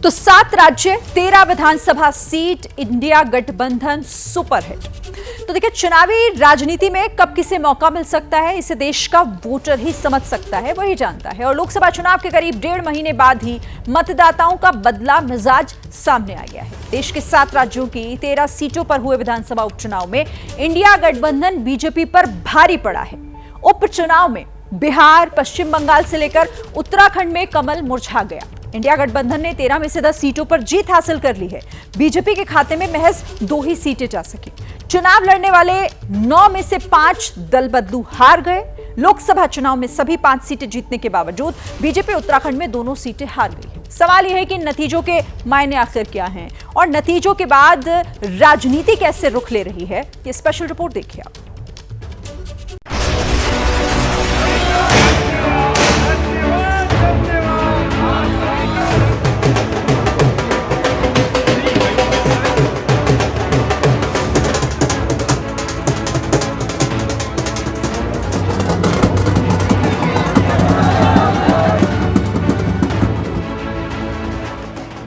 तो 7 राज्य 13 विधानसभा seat, India गठबंधन सुपर हिट। तो देखिए, चुनावी राजनीति में कब किसे मौका मिल सकता है, इसे देश का वोटर ही समझ सकता है, वही जानता है। और लोकसभा चुनाव के करीब 1.5 महीने बाद ही मतदाताओं का बदला मिजाज सामने आ गया है। देश के 7 राज्यों की 13 सीटों पर हुए विधानसभा उपचुनाव में इंडिया गठबंधन बीजेपी पर भारी पड़ा है। उपचुनाव में बिहार, पश्चिम बंगाल से लेकर उत्तराखंड में कमल मुरझा गया। इंडिया गठबंधन ने 13 में से 10 सीटों पर जीत हासिल कर ली है। बीजेपी के खाते में महज 2 ही सीटें जा सकी। चुनाव लड़ने वाले 9 में से 5 दल बदलू हार गए। लोकसभा चुनाव में सभी 5 सीटें जीतने के बावजूद बीजेपी उत्तराखंड में दोनों सीटें हार गई है। सवाल यह है कि नतीजों के मायने आखिर क्या हैं और नतीजों के बाद राजनीति कैसे रुख ले रही है, ये स्पेशल रिपोर्ट देखिए आप।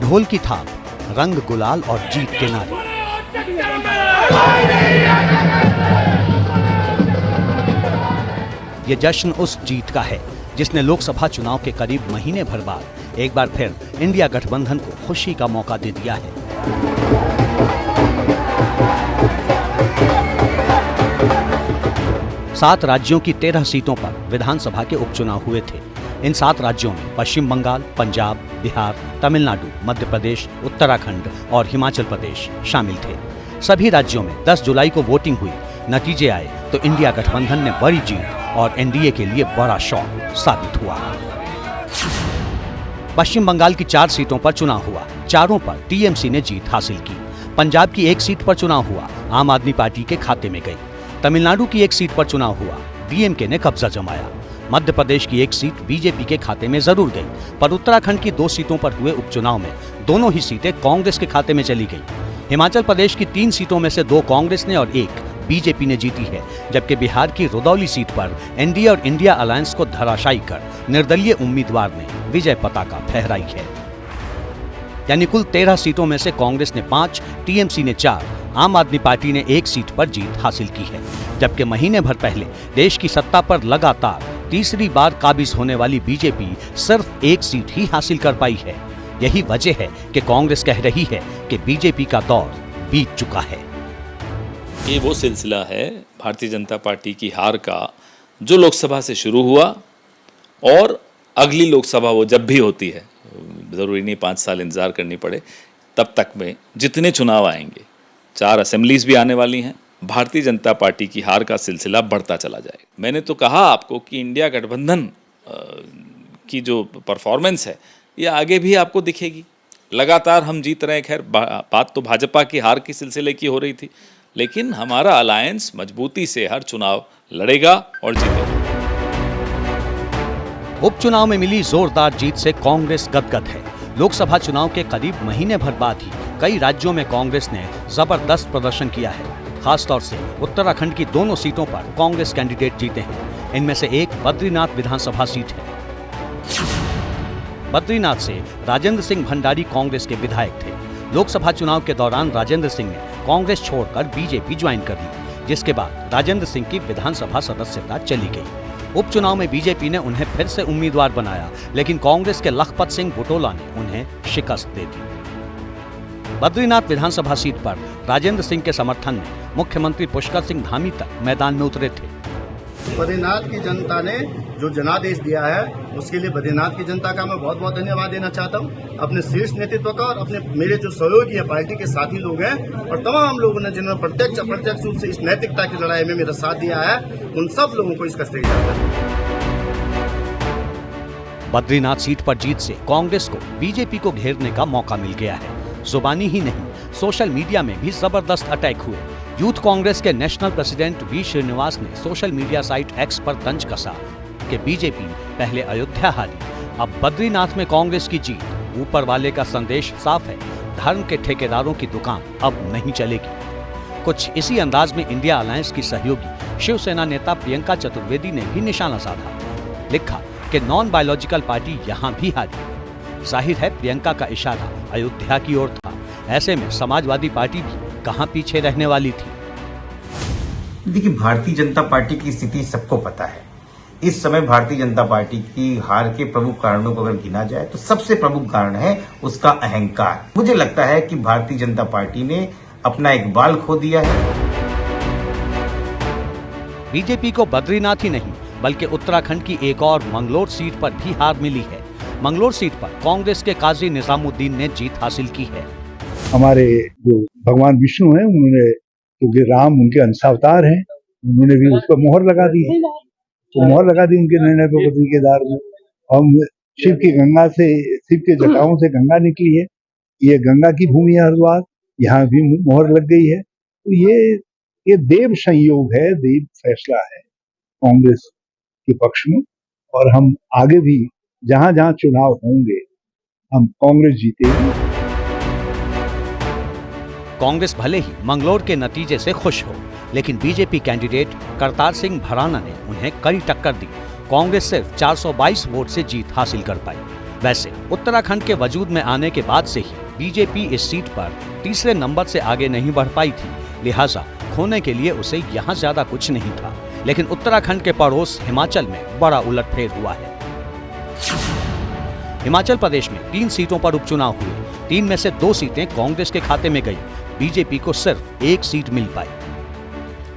ढोल की थाप, रंग गुलाल और जीत के नारे। ये जश्न उस जीत का है जिसने लोकसभा चुनाव के करीब महीने भर बाद एक बार फिर इंडिया गठबंधन को खुशी का मौका दे दिया है। सात राज्यों की 13 सीटों पर विधानसभा के उपचुनाव हुए थे। इन 7 राज्यों में पश्चिम बंगाल, पंजाब, बिहार, तमिलनाडु, मध्य प्रदेश, उत्तराखंड और हिमाचल प्रदेश शामिल थे। सभी राज्यों में 10 जुलाई को वोटिंग हुई। नतीजे आए तो इंडिया गठबंधन ने बड़ी जीत और एनडीए के लिए बड़ा शॉक साबित हुआ। पश्चिम बंगाल की 4 सीटों पर चुनाव हुआ। चारों पर टीएमसी ने जीत हासिल की। पंजाब की 1 सीट पर चुनाव हुआ, आम आदमी पार्टी के खाते में गई। तमिलनाडु की 1 सीट पर चुनाव हुआ, डीएमके ने कब्जा जमाया। मध्य प्रदेश की 1 सीट बीजेपी के खाते में जरूर गई, पर उत्तराखंड की 2 सीटों पर हुए उपचुनाव में दोनों ही सीटें कांग्रेस के खाते में चली गई। हिमाचल प्रदेश की 3 सीटों में से 2 कांग्रेस ने और 1 बीजेपी ने जीती है, जबकि बिहार की रुदौली सीट पर एनडीए और इंडिया अलायंस को धराशायी कर निर्दलीय उम्मीदवार ने विजय पताका फहराई है। यानी कुल 13 सीटों में से कांग्रेस ने 5, टीएमसी ने 4, आम आदमी पार्टी ने 1 सीट पर जीत हासिल की है। जबकि महीने भर पहले देश की सत्ता पर लगातार तीसरी बार काबिज होने वाली बीजेपी सिर्फ 1 सीट ही हासिल कर पाई है। यही वजह है कि कांग्रेस कह रही है कि बीजेपी का दौर बीत चुका है। ये वो सिलसिला है भारतीय जनता पार्टी की हार का, जो लोकसभा से शुरू हुआ और अगली लोकसभा वो जब भी होती है, ज़रूरी नहीं 5 साल इंतज़ार करनी पड़े, तब तक में जितने चुनाव आएंगे, 4 असेंबलीज भी आने वाली हैं, भारतीय जनता पार्टी की हार का सिलसिला बढ़ता चला जाएगा। मैंने तो कहा आपको कि इंडिया गठबंधन की जो परफॉर्मेंस है ये आगे भी आपको दिखेगी। लगातार हम जीत रहे हैं। खैर, बात तो भाजपा की हार की सिलसिले की हो रही थी, लेकिन हमारा अलायंस मजबूती से हर चुनाव लड़ेगा और जीतेगा। उपचुनाव में मिली जोरदार जीत से कांग्रेस गदगद है। लोकसभा चुनाव के करीब महीने भर बाद ही कई राज्यों में कांग्रेस ने जबरदस्त प्रदर्शन किया है। खासतौर से उत्तराखंड की दोनों सीटों पर कांग्रेस कैंडिडेट जीते हैं। इनमें से एक बद्रीनाथ विधानसभा सीट है। बद्रीनाथ से राजेंद्र सिंह भंडारी कांग्रेस के विधायक थे। लोकसभा चुनाव के दौरान राजेंद्र सिंह ने कांग्रेस छोड़कर बीजेपी ज्वाइन कर ली, जिसके बाद राजेंद्र सिंह की विधानसभा सदस्यता चली गई। उपचुनाव में बीजेपी ने उन्हें फिर से उम्मीदवार बनाया, लेकिन कांग्रेस के लखपत सिंह बुटोला ने उन्हें शिकस्त दे दी। बद्रीनाथ विधानसभा सीट पर राजेंद्र सिंह के समर्थन में मुख्यमंत्री पुष्कर सिंह धामी तक मैदान में उतरे थे। बद्रीनाथ की जनता ने जो जनादेश दिया है, उसके लिए बद्रीनाथ की जनता का मैं बहुत बहुत धन्यवाद देना चाहता हूं। अपने शीर्ष नेतृत्व का और अपने मेरे जो सहयोगी है, पार्टी के साथी लोग हैं और तमाम लोगों ने जिन्होंने प्रत्यक्ष अप्रत्यक्ष रूप से इस नैतिकता की लड़ाई में मेरा साथ दिया है, उन सब लोगों को इसका श्रेय जाता है। बद्रीनाथ सीट पर जीत से कांग्रेस को बीजेपी को घेरने का मौका मिल गया है। जुबानी ही नहीं, सोशल मीडिया में भी जबरदस्त अटैक हुए। यूथ कांग्रेस के नेशनल प्रेसिडेंट वी श्रीनिवास ने सोशल मीडिया साइट एक्स पर तंज कसा कि बीजेपी पहले अयोध्या हारी, अब बद्रीनाथ में कांग्रेस की जीत। ऊपर वाले का संदेश साफ है, धर्म के ठेकेदारों की दुकान अब नहीं चलेगी। कुछ इसी अंदाज में इंडिया अलायंस की सहयोगी शिवसेना नेता प्रियंका चतुर्वेदी ने भी निशाना साधा। लिखा कि नॉन बायोलॉजिकल पार्टी यहां भी हारी। जाहिर है प्रियंका का इशारा अयोध्या की ओर था। ऐसे में समाजवादी पार्टी भी कहां पीछे रहने वाली थी। देखिए, भारतीय जनता पार्टी की स्थिति सबको पता है। इस समय भारतीय जनता पार्टी की हार के प्रमुख कारणों को अगर गिना जाए तो सबसे प्रमुख कारण है उसका अहंकार। मुझे लगता है कि भारतीय जनता पार्टी ने अपना एक बाल खो दिया है। बीजेपी को बद्रीनाथ ही नहीं बल्कि उत्तराखंड की एक और मंगलोर सीट पर भी हार मिली है। मंगलोर सीट पर कांग्रेस के काजी निजामुद्दीन ने जीत हासिल की है। हमारे जो भगवान विष्णु हैं, उन्होंने, क्योंकि राम उनके अंशावतार हैं, उन्होंने भी उस पर मोहर लगा दी है। तो मोहर लगा दी उनके निर्णय पर बद्री केदार में। हम शिव की गंगा से, शिव के जटाओं से गंगा निकली है। ये गंगा की भूमि है हरिद्वार, यहाँ भी मोहर लग गई है। तो ये देव संयोग है, देव फैसला है कांग्रेस के पक्ष में। और हम आगे भी जहां जहां चुनाव होंगे हम कांग्रेस जीतेगी। कांग्रेस भले ही मंगलोर के नतीजे से खुश हो, लेकिन बीजेपी कैंडिडेट करतार सिंह भराना ने उन्हें कड़ी टक्कर दी। कांग्रेस सिर्फ 422 वोट से जीत हासिल कर पाई। वैसे उत्तराखंड के वजूद में आने के बाद से ही बीजेपी इस सीट पर तीसरे नंबर से आगे नहीं बढ़ पाई थी, लिहाजा खोने के लिए उसे यहाँ ज्यादा कुछ नहीं था। लेकिन उत्तराखंड के पड़ोस हिमाचल में बड़ा उलटफेर हुआ है। हिमाचल प्रदेश में 3 सीटों पर उपचुनाव हुए। 3 में से 2 सीटें कांग्रेस के खाते में गई। बीजेपी को सिर्फ 1 सीट मिल पाई।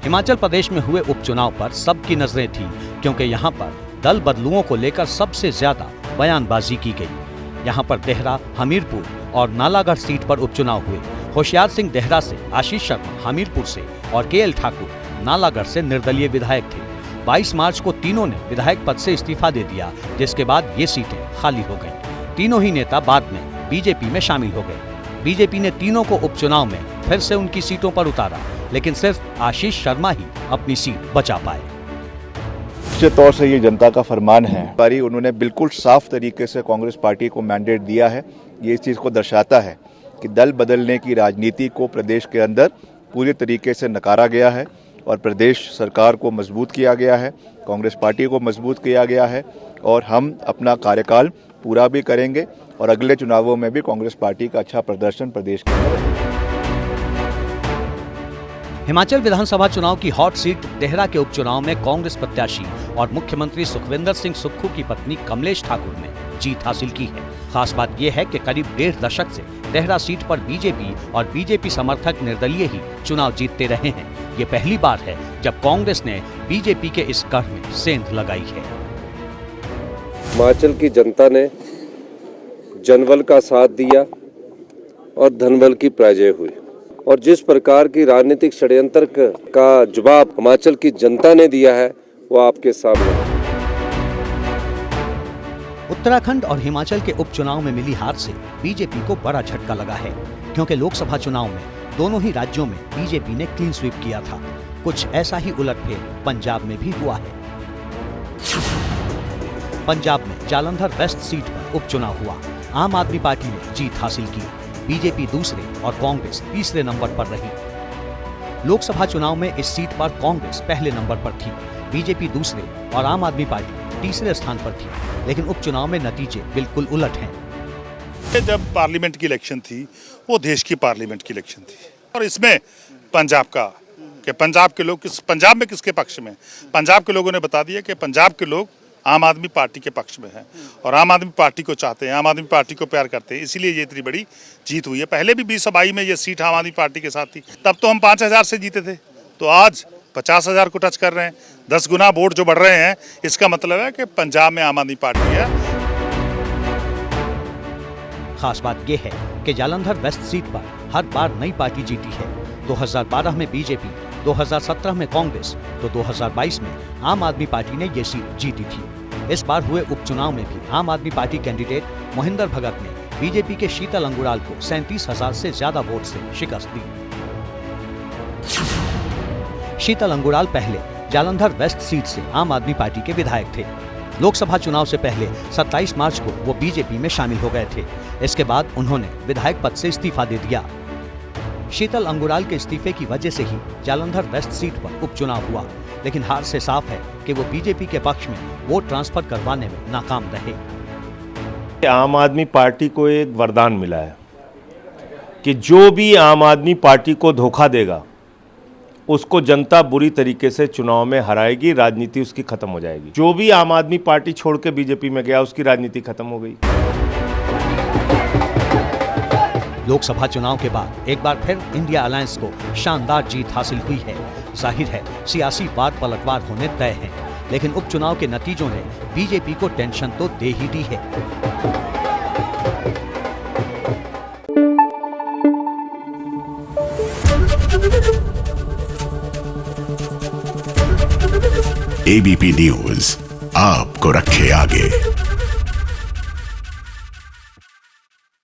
हिमाचल प्रदेश में हुए उपचुनाव पर सबकी नजरें थीं, क्योंकि यहाँ पर दल बदलुओं को लेकर सबसे ज्यादा बयानबाजी की गई। यहाँ पर देहरा, हमीरपुर और नालागढ़ सीट पर उपचुनाव हुए। होशियार सिंह देहरा से, आशीष शर्मा हमीरपुर से और केएल ठाकुर नालागढ़ से निर्दलीय विधायक थे। 22 मार्च को तीनों ने विधायक पद से इस्तीफा दे दिया, जिसके बाद ये सीटें खाली हो गईं। तीनों ही नेता बाद में बीजेपी में शामिल हो गए। बीजेपी ने तीनों को उपचुनाव में फिर से उनकी सीटों पर उतारा, लेकिन सिर्फ आशीष शर्मा ही अपनी सीट बचा पाए। निश्चित तौर से ये जनता का फरमान है। बारी उन्होंने बिल्कुल साफ तरीके से कांग्रेस पार्टी को मैंडेट दिया है। ये इस चीज़ को दर्शाता है कि दल बदलने की राजनीति को प्रदेश के अंदर पूरे तरीके से नकारा गया है और प्रदेश सरकार को मजबूत किया गया है, कांग्रेस पार्टी को मजबूत किया गया है और हम अपना कार्यकाल पूरा भी करेंगे और अगले चुनावों में भी कांग्रेस पार्टी का अच्छा प्रदर्शन प्रदेश के अंदर। हिमाचल विधानसभा चुनाव की हॉट सीट देहरा के उपचुनाव में कांग्रेस प्रत्याशी और मुख्यमंत्री सुखविंदर सिंह सुक्खू की पत्नी कमलेश ठाकुर ने जीत हासिल की है। खास बात यह है कि करीब 1.5 दशक से देहरा सीट पर बीजेपी और बीजेपी समर्थक निर्दलीय ही चुनाव जीतते रहे हैं। ये पहली बार है जब कांग्रेस ने बीजेपी के इस गढ़ में सेंध लगाई है। हिमाचल की जनता ने जनबल का साथ दिया और धनबल की पराजय हुई और जिस प्रकार की राजनीतिक षड्यंत्र का जवाब हिमाचल की जनता ने दिया है वो आपके सामने है। उत्तराखंड और हिमाचल के उपचुनाव में मिली हार से बीजेपी को बड़ा झटका लगा है, क्योंकि लोकसभा चुनाव में दोनों ही राज्यों में बीजेपी ने क्लीन स्वीप किया था। कुछ ऐसा ही उलटफेर पंजाब में भी हुआ है। पंजाब में जालंधर वेस्ट सीट पर उपचुनाव हुआ। आम आदमी पार्टी ने जीत हासिल की। बीजेपी दूसरे और कांग्रेस तीसरे नंबर पर रही। लोकसभा चुनाव में इस सीट पर कांग्रेस पहले नंबर पर थी, बीजेपी दूसरे और आम आदमी पार्टी तीसरे स्थान पर थी। लेकिन उपचुनाव में नतीजे बिल्कुल उलट हैं। जब पार्लियामेंट की इलेक्शन थी वो देश की पार्लियामेंट की इलेक्शन थी और इसमें पंजाब के लोग पंजाब में किसके पक्ष में? पंजाब के लोगों ने बता दिया कि पंजाब के लोग आम आदमी पार्टी के पक्ष में हैं और आम आदमी पार्टी को चाहते हैं, आम आदमी पार्टी को प्यार करते हैं, इसीलिए ये इतनी बड़ी जीत हुई है। पहले भी 2022 में ये सीट आम आदमी पार्टी के साथ थी, तब तो हम 5000 से जीते थे, तो आज 50,000 को टच कर रहे हैं। 10 गुना वोट जो बढ़ रहे हैं, इसका मतलब है कि पंजाब में आम आदमी पार्टी है। खास बात यह है कि जालंधर वेस्ट सीट पर हर बार नई पार्टी जीती है। 2012 में बीजेपी, 2017 में कांग्रेस, तो 2022 में आम आदमी पार्टी ने ये सीट जीती थी। इस बार हुए उपचुनाव में भी आम आदमी पार्टी कैंडिडेट मोहिंदर भगत ने बीजेपी के शीतल अंगुराल को 37,000 से ज्यादा वोट से शिकस्त दी। शीतल अंगुराल पहले जालंधर वेस्ट सीट से आम आदमी पार्टी के विधायक थे। लोकसभा चुनाव से पहले 27 मार्च को वो बीजेपी में शामिल हो गए थे। इसके बाद उन्होंने विधायक पद से इस्तीफा दे दिया। शीतल अंगुराल के इस्तीफे की वजह से ही जालंधर वेस्ट सीट पर उपचुनाव हुआ, लेकिन हार से साफ है कि वो बीजेपी के पक्ष में वोट ट्रांसफर करवाने में नाकाम रहे। आम आदमी पार्टी को एक वरदान मिला है कि जो भी आम आदमी पार्टी को धोखा देगा उसको जनता बुरी तरीके से चुनाव में हराएगी, राजनीति उसकी खत्म हो जाएगी। जो भी आम आदमी पार्टी छोड़ के बीजेपी में गया उसकी राजनीति खत्म हो गई। लोकसभा चुनाव के बाद एक बार फिर इंडिया अलायंस को शानदार जीत हासिल हुई है। जाहिर है सियासी बार पलटवार होने तय है, लेकिन उपचुनाव के नतीजों ने बीजेपी को टेंशन तो दे ही दी है। एबीपी न्यूज आपको रखे आगे।